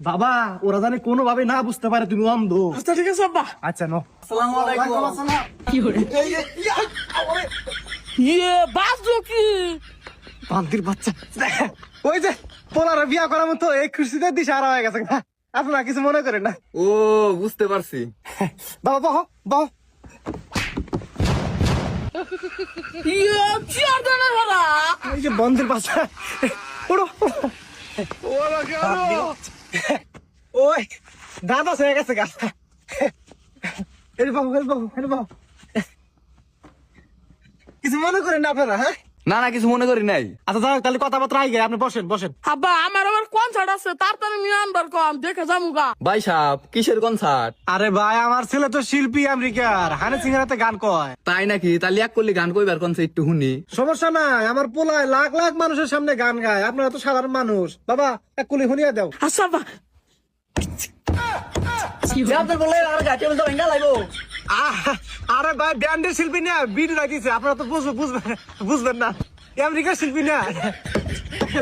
বাবা ওরা জানে কোনো ভাবে না বুঝতে পারে তুমি অন্ধ। আচ্ছা ঠিক আছে আব্বা। আচ্ছা নো। আসসালামু আলাইকুম। ওয়ালাইকুম আসসালাম। কি করে বাসলো কি বান্দির বাচ্চা ওই যে পোলারে বিয়া করার মতো এই খুশিতে দিশা হারা হয়ে গেছে না, আপনারা কিছু মনে করেন না। ও বুঝতে পারছি। বাবা বহ বহ। কি আর জানা ভাড়া এই যে বন্দির বাচ্চা উড়ো ওই দাদা হয়ে গেছে গা। এর বাবু এর বাবু এর বাবু কিছু মনে করেন না আপনারা? হ্যাঁ না না কিছু মনে করি নাই। আচ্ছা যাক তাহলে কথাবার্তা আগে আপনি বসেন বসেন। আব্বা আমার আবার কনসার্ট আছে তাড়াতাড়ি নিয়ে আনবার কম দেখে যামুগা। ভাই সাহেব কিসের কনসার্ট? আরে ভাই আমার ছেলে তো শিল্পী আমেরিকার, হানি সিংহারাতে গান কয়। তাই নাকি? তাহলে এক করলি গান কইবার কনসার্ট একটু শুনি। সমস্যা নাই, আমার পোলায় লাখ লাখ মানুষের সামনে গান গায়, আপনারা তো সাধারণ মানুষ। বাবা এক কুলি শুনিয়ে দাও। আচ্ছা আব্বা আরে ভাই ব্যান্ডের শিল্পী না, বিট রাখিছে, আপনারা তো বুঝবেন না, আমেরিকার শিল্পী না।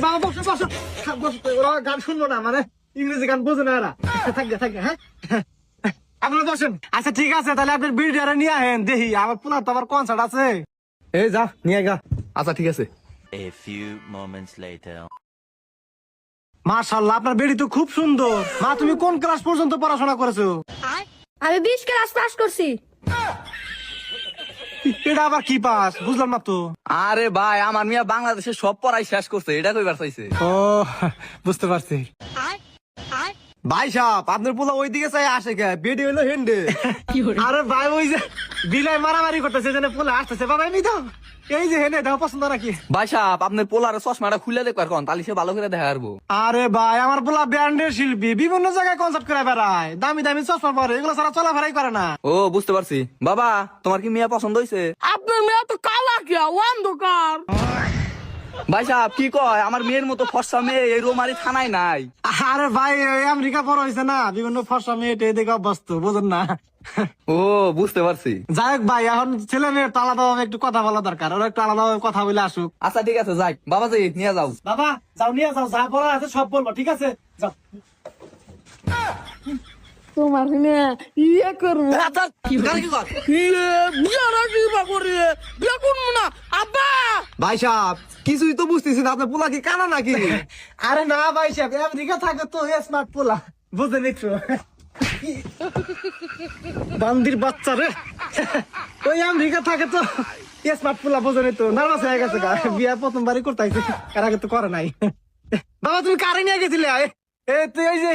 বাবা বসো বসো বসো, ওরা গান শুনবো না, মানে ইংরেজি গান বোঝে না এরা। থাকবে থাকবে হ্যাঁ আপনারা বসেন। আচ্ছা ঠিক আছে তাহলে আপনার বিট নিয়ে আহেন, দেখি আমার পোলার তো আবার কনসার্ট আছে। এই যা নিয়ে গা। আচ্ছা ঠিক আছে। A few moments later. মাশাআল্লাহ আপনার বেড়ি তো খুব সুন্দর। মা তুমি কোন ক্লাস পর্যন্ত পড়াশোনা করেছো? আমি 20 ক্লাস পাস করছি। এটা আবার কি পাস বুঝলাম না তো। আরে ভাই আমার মিয়া বাংলাদেশের সব পড়াই শেষ করছে, এটা কইবার চাইছে। ও বুঝতে পারছি। ভাই সাহেব আপনার পোলা ওইদিকে চাই আসে কে, বেডি হইলো হেন্ডে। আরে ভাই ওই যে বিলাই মারামারি করতেছে, যেন পোলা আসতেছে। বাবা এমনি দাও, এই যে হেনে দাও, পছন্দ নাকি? ভাই সাহেব আপনার পোলার চশমাটা খুলে দেখবার কোন, তাহলে সে ভালো করে দেখা পারবো। আরে ভাই আমার পোলা ব্যান্ডের শিল্পী, বিভিন্ন জায়গায় কনসার্ট করে বেড়ায়, দামি দামি চশমা পরে, এগুলো ছাড়া চলাফেরাই করে না। ও বুঝতে পারছি। বাবা তোমার কি মিয়া পছন্দ হয়েছে? আপনার মেয়ে তো কালা কিয়া অন্ধকার। ভাই সাহেব কি কয়, আমার মেয়ের মতো ফর্সা মেয়ে এই রোমারি থানায় নাই। আরে ভাই ওই আমেরিকা বড় হয়েছে না, বিভিন্ন ফর্সা মেয়ে দেখে অভ্যস্ত, বুঝেন না। ও বুঝতে পারছি। যাই হোক ভাই, এখন ছেলে মেয়ের তো আলাদাভাবে একটু কথা বলা দরকার, ওরা একটু আলাদাভাবে কথা বলে আসুক। আচ্ছা ঠিক আছে যাই, বাবা যাই নিয়ে যাও। বাবা যাও নিয়ে যাও, যা বলা আছে সব বলবো, ঠিক আছে যাও। তোমার মেয়ে ইয়ে করবো বিয়ে রাখি বা করি বিয়ে করবো না আব্বা। ভাই সাহেব কিছুই তো বুঝতেছি না, আপনার পোলা কি কানা নাকি? আরে না ভাই সাহেব, আমেরিকা থাকে তো স্মার্ট পোলা, বুঝেন একটু। বান্দির বাচ্চা রে, ওই আমেরিকা থাকে তো স্মার্ট পোলা, বুঝেন তো, নার্ভাস হয়ে গেছে গা, বিয়া প্রথমবারই করতে আইছে, এর আগে তো করে নাই। বাবা তুমি কারে নিয়ে গেছিলে? তুই এই যে